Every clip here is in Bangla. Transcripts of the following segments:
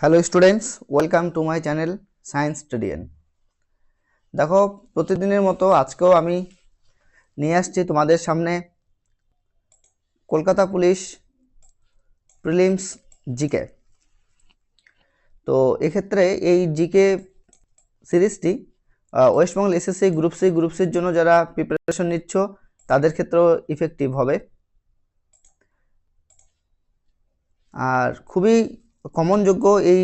Hello students, welcome to my channel science স্টাডিয়ান। দেখো, প্রতিদিনের মতো আজকেও আমি নিয়ে আসছি তোমাদের সামনে কলকাতা পুলিশ প্রিলিমস জিকে। তো এক্ষেত্রে এই জিকে সিরিজটি ওয়েস্টবেঙ্গল এসএসসি গ্রুপ সির জন্য যারা প্রিপারেশন নিচ্ছ তাদের ক্ষেত্রেও ইফেক্টিভ হবে। আর খুবই কমনযোগ্য এই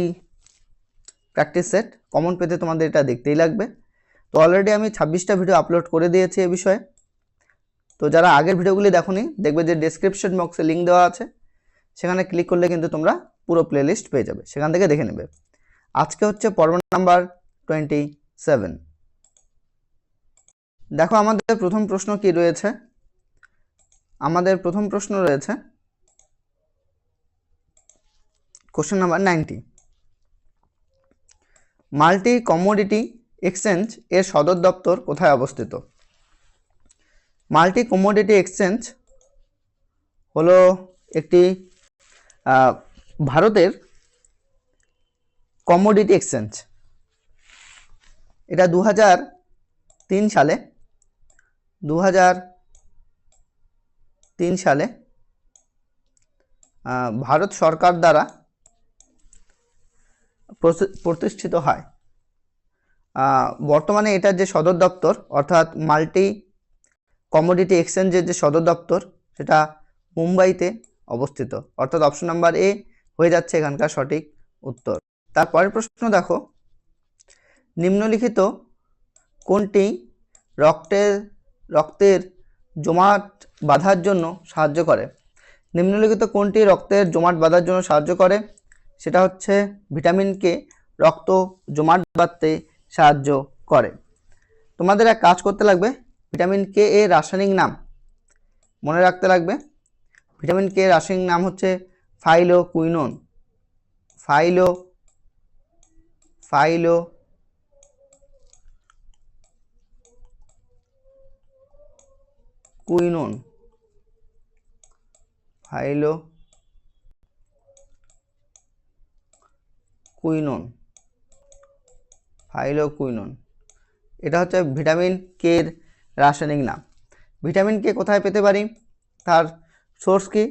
প্র্যাকটিস সেট, কমন পেতে তোমাদের এটা দেখতেই লাগবে। তো অলরেডি আমি 26টা ভিডিও আপলোড করে দিয়েছি এ বিষয়ে। তো যারা আগের ভিডিওগুলি দেখোনি, দেখবে যে ডেসক্রিপশন বক্সে লিঙ্ক দেওয়া আছে, সেখানে ক্লিক করলে কিন্তু তোমরা পুরো প্লেলিস্ট পেয়ে যাবে, সেখান থেকে দেখে নেবে। আজকে হচ্ছে পর্ব নাম্বার 27। দেখো আমাদের প্রথম প্রশ্ন কি রয়েছে। আমাদের প্রথম প্রশ্ন রয়েছে question number 90। Multi commodity exchange এর সদর দপ্তর কোথায় অবস্থিত? মাল্টি কমোডিটি এক্সচেঞ্জ হলো একটি ভারতের কমোডিটি এক্সচেঞ্জ। এটা 2003 সালে ভারত সরকার দ্বারা প্রতিষ্ঠিত হয়। বর্তমানে এটার যে সদর দপ্তর, অর্থাৎ মাল্টি কমোডিটি এক্সচেঞ্জের যে সদর দপ্তর, সেটা মুম্বাইতে অবস্থিত। অর্থাৎ অপশন নাম্বার এ হয়ে যাচ্ছে এখানকার সঠিক উত্তর। তারপরের প্রশ্ন দেখো, নিম্নলিখিত কোনটি রক্তের জমাট বাঁধার জন্য সাহায্য করে? নিম্নলিখিত কোনটি রক্তের জমাট বাঁধার জন্য সাহায্য করে? সেটা হচ্ছে ভিটামিন কে রক্ত জমাট বাঁধতে সাহায্য করে। তোমাদের এক কাজ করতে লাগবে, ভিটামিন কে এর রাসায়নিক নাম মনে রাখতে লাগবে। ভিটামিন কে এর রাসায়নিক নাম হচ্ছে ফাইলোকুইনোন। ফাইলোকুইনোন, এটা হচ্ছে ভিটামিন কে এর রাসায়নিক নাম। ভিটামিন কে কোথায় পেতে পারি, তার সোর্স কি?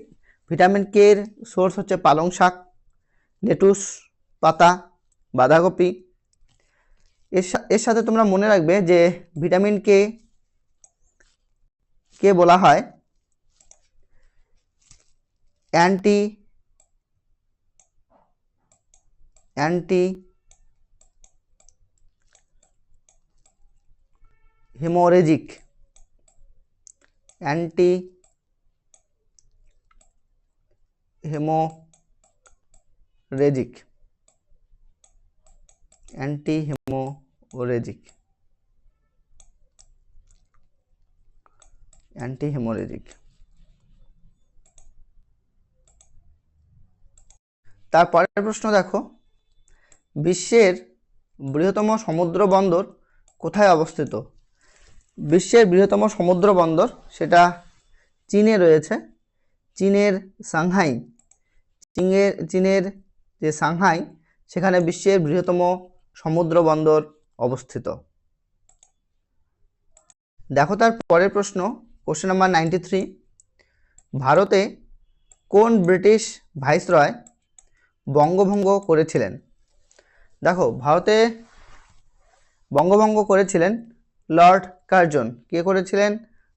ভিটামিন কে এর সোর্স হচ্ছে পালং শাক, লেটুস পাতা, বাঁধাকপি। এর সাথে তোমরা মনে রাখবে যে ভিটামিন কে বলা হয় অ্যান্টি হেমোরেজিক অ্যান্টিহেমোরেজিক। তারপরের প্রশ্ন দেখো, বিশ্বের বৃহত্তম সমুদ্র বন্দর কোথায় অবস্থিত? বিশ্বের বৃহত্তম সমুদ্র বন্দর সেটা চীনে রয়েছে। চীনের যে সাংহাই, সেখানে বিশ্বের বৃহত্তম সমুদ্র বন্দর অবস্থিত। দেখো তার পরের প্রশ্ন, কোশ্চেন নাম্বার 93। ভারতে কোন ব্রিটিশ ভাইসরয় বঙ্গভঙ্গ করেছিলেন? দেখো, ভারতে বঙ্গভঙ্গ করেছিলেন লর্ড কার্জন। কে করেছিলেন?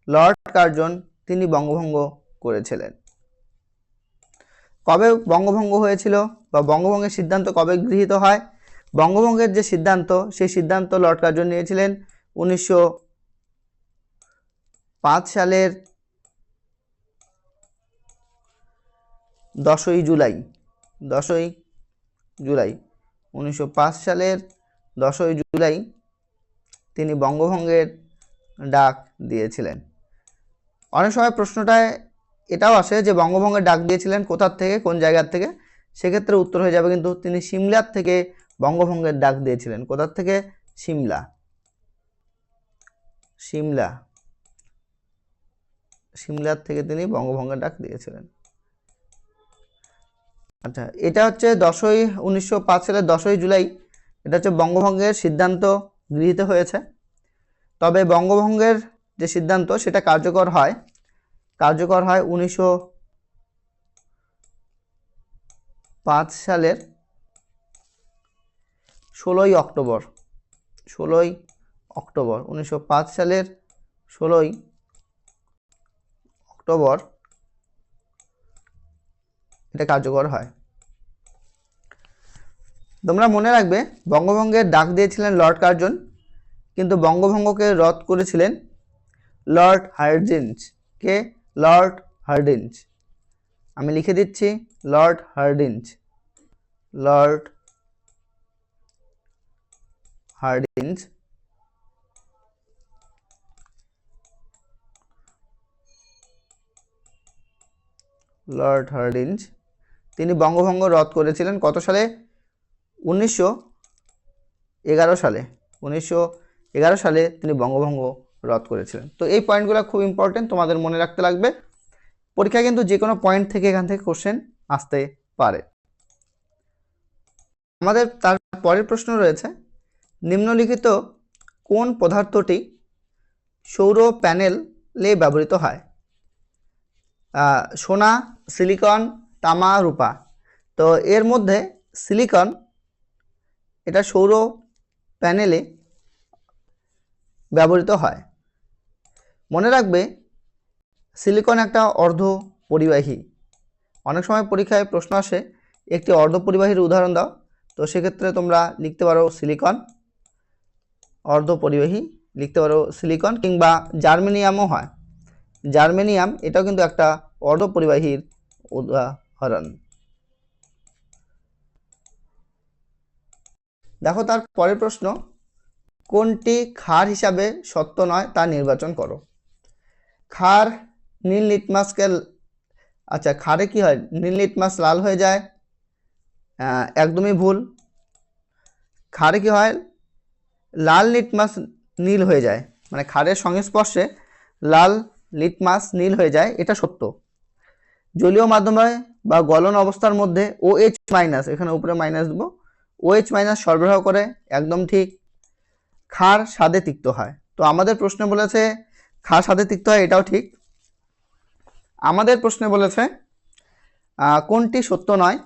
লর্ড কার্জন, তিনি বঙ্গভঙ্গ করেছিলেন। কবে বঙ্গভঙ্গ হয়েছিল বা বঙ্গভঙ্গের সিদ্ধান্ত কবে গৃহীত হয়? বঙ্গভঙ্গের যে সিদ্ধান্ত, সেই সিদ্ধান্ত লর্ড কার্জন নিয়েছিলেন 1905 সালের 10ই জুলাই। 1905 সালের 10ই জুলাই তিনি বঙ্গভঙ্গের ডাক দিয়েছিলেন। অনেক সময় প্রশ্নটায় এটাও আসে যে বঙ্গভঙ্গের ডাক দিয়েছিলেন কোথার থেকে, কোন জায়গার থেকে। সেক্ষেত্রে উত্তর হয়ে যাবে কিন্তু তিনি সিমলার থেকে বঙ্গভঙ্গের ডাক দিয়েছিলেন। কোথার থেকে? সিমলার থেকে তিনি বঙ্গভঙ্গের ডাক দিয়েছিলেন। আচ্ছা, এটা হচ্ছে 1905 সালের 10ই জুলাই, এটা হচ্ছে বঙ্গভঙ্গের সিদ্ধান্ত গৃহীত হয়েছে। তবে বঙ্গভঙ্গের যে সিদ্ধান্ত সেটা কার্যকর হয় 1905 সালের 16ই অক্টোবর 1905 সালের 16ই অক্টোবর এটা কার্যকর হয়। তোমরা মনে রাখবে বঙ্গভঙ্গের ডাক দিয়েছিলেন লর্ড কার্জন, কিন্তু বঙ্গভঙ্গকে রদ করেছিলেন লর্ড হার্ডিঞ্জ। কে? Lord Hardinge. আমি লিখে দিচ্ছি, Lord Hardinge. Lord Hardinge Lord Hardinge তিনি বঙ্গভঙ্গ রদ করেছিলেন কত সালে? 1911 সালে। 1911 সালে তিনি বঙ্গভঙ্গ রদ করেছিলেন। তো এই পয়েন্টগুলো খুব ইম্পর্টেন্ট, তোমাদের মনে রাখতে লাগবে। পরীক্ষায় কিন্তু যে কোনো পয়েন্ট থেকে এখান থেকে কোশ্চেন আসতে পারে। আমাদের তার পরের প্রশ্ন রয়েছে, নিম্নলিখিত কোন পদার্থটি সৌর প্যানেলে ব্যবহৃত হয়? সোনা, সিলিকন, তামা, রূপা। তো এর মধ্যে সিলিকন এটা সৌর প্যানেলে ব্যবহৃত হয়। মনে রাখবে সিলিকন একটা অর্ধ পরিবাহী। অনেক সময় পরীক্ষায় প্রশ্ন আসে একটি অর্ধ পরিবাহীর উদাহরণ দাও, তো সেক্ষেত্রে তোমরা লিখতে পারো সিলিকন। অর্ধ পরিবাহী লিখতে পারো সিলিকন, কিংবা জার্মেনিয়ামও হয়। জার্মেনিয়াম এটাও কিন্তু একটা অর্ধ পরিবাহীর উদাহরণ। দেখো তার পরের প্রশ্ন, কোনটি ক্ষার হিসাবে সত্য নয় তা নির্বাচন করো। ক্ষার নীল লিটমাসকে, আচ্ছা ক্ষারে কি হয়? নীল লিটমাস লাল হয়ে যায়, একদমই ভুল। ক্ষারে কি হয়? লাল লিটমাস নীল হয়ে যায়, মানে ক্ষারের সংস্পর্শে লাল লিটমাস নীল হয়ে যায়, এটা সত্য। জলীয় মাধ্যমে বা গলন অবস্থার মধ্যে OH মাইনাস, এখানে উপরে মাইনাস দেবো, OH মাইনাস সরবরাহ করে, একদম ঠিক। ক্ষার স্বাদে তিক্ত হয়। তো আমাদের প্রশ্নে বলেছে ক্ষার স্বাদে তিক্ত হয়, এটাও ঠিক। আমাদের প্রশ্নে বলেছে কোনটি সত্য নয়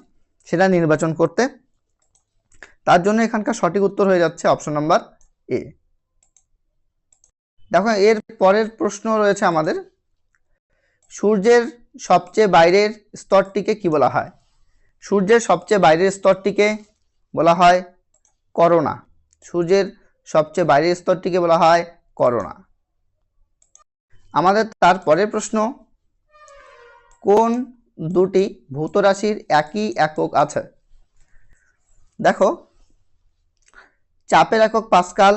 সেটা নির্বাচন করতে। তার জন্য এখানকার সঠিক উত্তর হয়ে যাচ্ছে অপশন নাম্বার এ। দেখো এর পরের প্রশ্ন রয়েছে আমাদের, সূর্যের সবচেয়ে বাইরের স্তরটিকে কি বলা হয়? সূর্যের সবচেয়ে বাইরের স্তরটিকে বলা হয় করোনা। সূর্যের সবচেয়ে বাইরের স্তরটিকে বলা হয় করোনা। আমাদের তার পরের প্রশ্ন, কোন দুটি ভৌত রাশির একই একক আছে? দেখো চাপের একক পাস্কাল,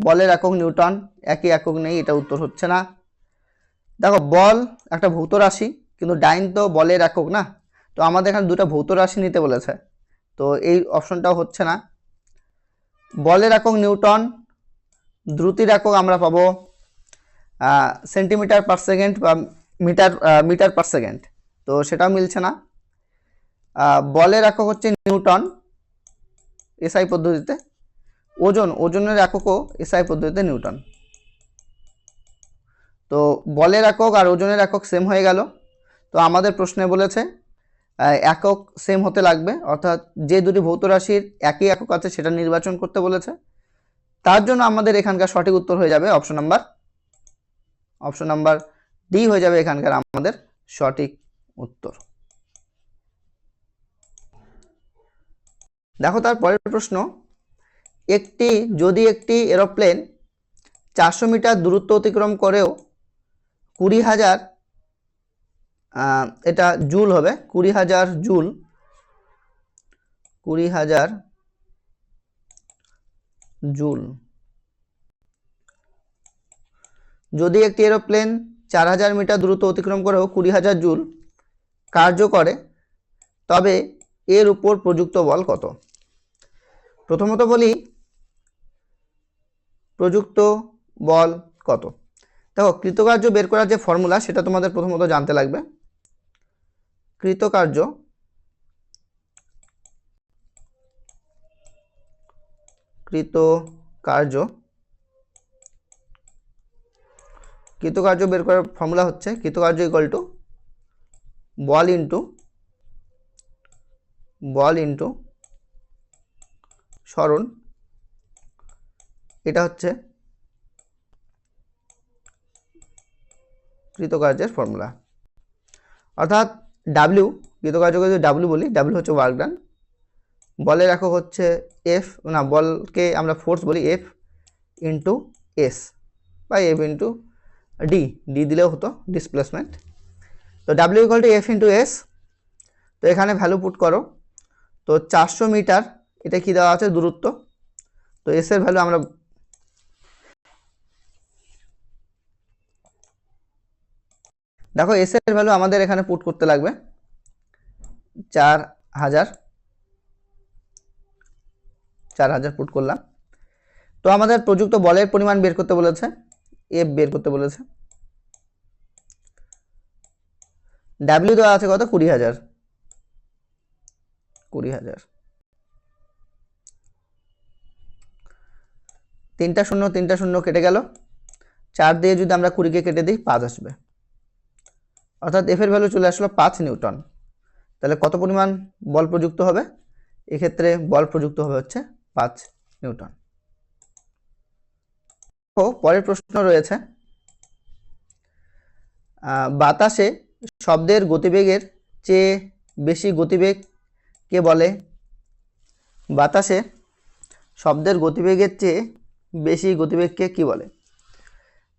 বলের একক নিউটন, একই একক নেই, এটা উত্তর হচ্ছে না। দেখো বল একটা ভৌত রাশি, কিন্তু ডাইন তো বলের একক না, তো আমাদের এখানে দুটো ভৌত রাশি নিতে বলেছে, তো এই অপশনটাও হচ্ছে না। বলের একক নিউটন, দ্রুতির একক আমরা পাবো সেন্টিমিটার পার সেকেন্ড বা মিটার পার সেকেন্ড, তো সেটাও মিলছে না। বলের একক হচ্ছে নিউটন এসআই পদ্ধতিতে, ওজনের এককও এসআই পদ্ধতিতে নিউটন। তো বলের একক আর ওজনের একক সেম হয়ে গেল। তো আমাদের প্রশ্নে বলেছে একক সেম হতে লাগবে, অর্থাৎ যে দুটি ভৌত রাশির একই একক আছে সেটা নির্বাচন করতে বলেছে। তার জন্য আমাদের এখানকার সঠিক উত্তর হয়ে যাবে অপশন নাম্বার ডি হয়ে যাবে এখানকার আমাদের সঠিক উত্তর। দেখো তার পরের প্রশ্ন, যদি একটি এরোপ্লেন 400 মিটার দূরত্ব অতিক্রম করেও 20,000 এটা জুল হবে, 20,000 জুল। যদি একটি এরোপ্লেন 4000 মিটার দূরত্ব অতিক্রম করেও 20,000 জুল কার্য করে, তবে এর উপর প্রযুক্ত বল কত? প্রথমত বলি প্রযুক্ত বল কত। দেখো কৃতকার্য বের করার যে ফর্মুলা সেটা তোমাদের প্রথমত জানতে লাগবে। কৃতকার্য কৃতকার্য বের করার ফর্মুলা হচ্ছে কৃতকার্য ইকুয়াল টু বল ইন্টু সরণ, এটা হচ্ছে কৃতকার্যের ফর্মুলা। অর্থাৎ ডাব্লিউ, কৃতকার্যকে যদি ডাব্লিউ বলি, ডাব্লিউ হচ্ছে ওয়ার্ক ডান, বলের একক হচ্ছে এফ, না বলকে আমরা ফোর্স বলি এফ ইন্টু এস বা এফ ইন্টু ডি দিলেও হতো, ডিসপ্লেসমেন্ট। তো W equal to F into S. তো এখানে ভ্যালু পুট করো। তো 400 মিটার, এটা কি দেওয়া আছে, দূরত্ব। তো এস এর ভ্যালু আমরা দেখো এস এর ভ্যালু আমাদের এখানে পুট করতে লাগবে 4000 পুট করলাম। তো আমাদের প্রযুক্ত বলের পরিমাণ বের করতে বলেছে, এফ বের করতে বলেছে। ডাব্লিউ দেওয়া আছে কত, 20000। 3টা শূন্য কেটে গেল, 4 দিয়ে যদি আমরা 20কে কেটে দিই 5 আসবে। অর্থাৎ এফ এর ভ্যালু চলে আসলো 5 নিউটন। তাহলে কত পরিমাণ বল প্রযুক্ত হবে, এক্ষেত্রে বল প্রযুক্ত হবে হচ্ছে 5 নিউটন। পরের প্রশ্ন রয়েছে, বাতাসে শব্দের গতিবেগের চেয়ে বেশি গতিবেগ কে বলে? বাতাসে শব্দের গতিবেগের চেয়ে বেশি গতিবেগকে কি বলে?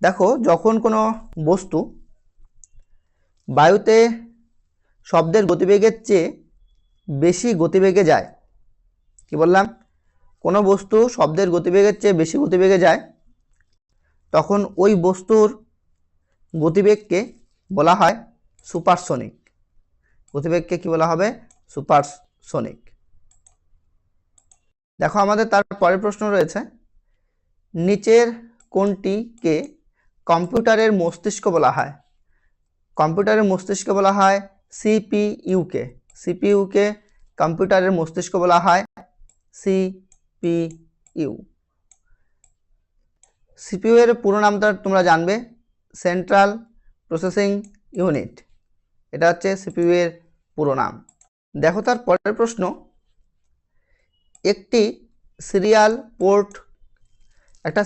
দেখো যখন কোনো বস্তু বায়ুতে শব্দের গতিবেগের চেয়ে বেশি গতিবেগে যায়, কি বললাম, কোনো বস্তু শব্দের গতিবেগের চেয়ে বেশি গতিবেগে যায়, তখন ওই বস্তুর গতিবেগকে বলা হয় সুপারসনিক। গতিবেগকে কি বলা হবে, সুপারসনিক। দেখো আমাদের তার পরের প্রশ্ন রয়েছে, নিচের কোনটিকে কম্পিউটারের মস্তিষ্ক বলা হয়? কম্পিউটারের মস্তিষ্ক বলা হয় সিপিইউকে। সিপিইউকে কম্পিউটারের মস্তিষ্ক বলা হয় সিপিইউ। সিপিইউ এর পুরো নামটা তোমরা জানবে, সেন্ট্রাল প্রসেসিং ইউনিট। এটা হচ্ছে সিপিইউ এর পুরো নাম। দেখো তার পরের প্রশ্ন, একটা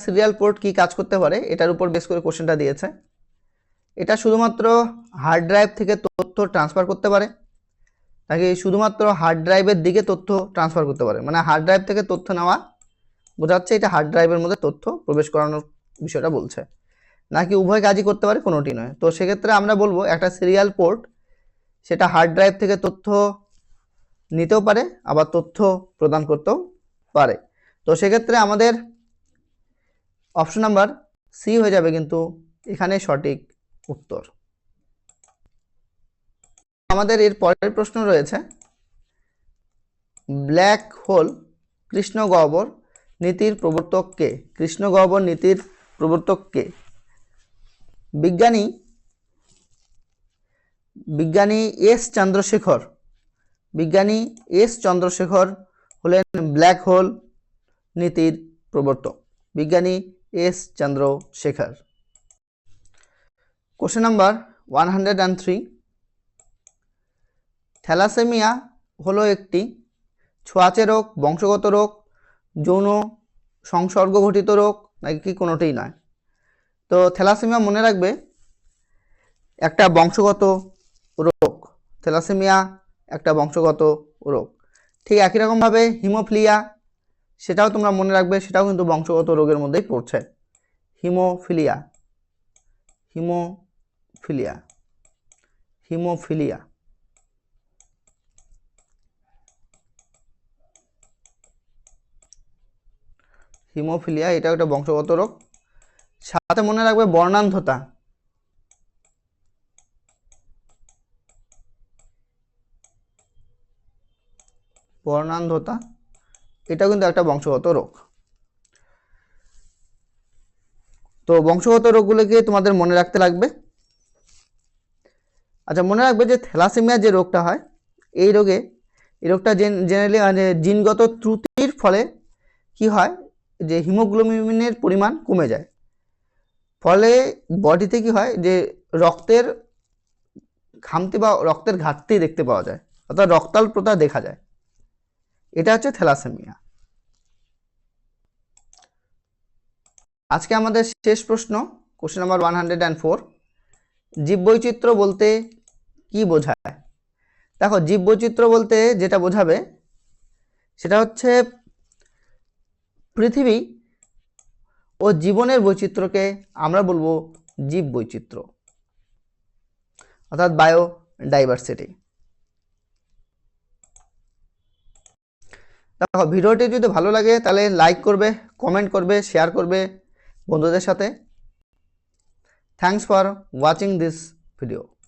সিরিয়াল পোর্ট কি কাজ করতে পারে, এটার উপর বেস করে কোশ্চেনটা দিয়েছে। এটা শুধুমাত্র হার্ড ড্রাইভ থেকে তথ্য ট্রান্সফার করতে পারে, নাকি শুধুমাত্র হার্ড ড্রাইভের দিকে তথ্য ট্রান্সফার করতে পারে, মানে হার্ড ড্রাইভ থেকে তথ্য নেওয়া বোঝাচ্ছে, এটা হার্ড ড্রাইভের মধ্যে তথ্য প্রবেশ করানোর বিষয়টা বলছে, নাকি উভয় কাজই করতে পারে, কোনোটি নয়। তো সেক্ষেত্রে আমরা বলবো একটা সিরিয়াল পোর্ট সেটা হার্ড ড্রাইভ থেকে তথ্য নিতেও পারে, আবার তথ্য প্রদান করতেও পারে। তো সেক্ষেত্রে আমাদের অপশন নাম্বার সি হয়ে যাবে কিন্তু এখানে সঠিক উত্তর। আমাদের এর পরের প্রশ্ন রয়েছে, ব্ল্যাক হোল কৃষ্ণ গহ্বর নীতির প্রবর্তক কে? কৃষ্ণ গহ্বর নীতির প্রবর্তক কে? বিজ্ঞানী এস চন্দ্রশেখর হলেন ব্ল্যাক হোল নীতির প্রবর্তক, বিজ্ঞানী S Chandrasekhar. Question number 103, thalassaemia হলো একটি ছোঁয়াচে রোগ, বংশগত রোগ, যৌন সংসর্গ ঘটিত রোগ, নাকি কোনোটিই নয়? তো থ্যালাসেমিয়া মনে রাখবে একটা বংশগত রোগ, থ্যালাসেমিয়া একটা বংশগত রোগ। ঠিক একই রকমভাবে হিমোফিলিয়া, সেটাও তোমরা মনে রাখবে, সেটাও কিন্তু বংশগত রোগের মধ্যেই পড়ছে। হিমোফিলিয়া এটা একটা বংশগত রোগ। সাথে মনে রাখবে বর্ণান্ধতা, এটা কিন্তু একটা বংশগত রোগ। তো বংশগত রোগগুলোকে তোমাদের মনে রাখতে লাগবে। আচ্ছা মনে রাখবে যে থ্যালাসেমিয়া যে রোগটা হয়, এই রোগটা জেনারেলি জিনগত ত্রুটির ফলে কি হয়, যে হিমোগ্লোবিনের পরিমাণ কমে যায়, ফলে বডিতে কি হয় যে রক্তের খামতি বা রক্তের ঘাটতি দেখতে পাওয়া যায়, অর্থাৎ রক্তাল্পতা দেখা যায়। এটা হচ্ছে থ্যালাসেমিয়া। আজকে আমাদের শেষ প্রশ্ন, কোশ্চেন নাম্বার 104, জীববৈচিত্র্য বলতে কি বোঝায়? দেখো, জীববৈচিত্র্য বলতে যেটা বোঝাবে সেটা হচ্ছে পৃথিবী ও জীবনের বৈচিত্র্যকে আমরা বলবো জীববৈচিত্র্য, অর্থাৎ বায়োডাইভার্সিটি। দেখো, ভিডিওটি যদি ভালো লাগে তাহলে লাইক করবে, কমেন্ট করবে, শেয়ার করবে বন্ধুদের সাথে। Thanks for watching this video.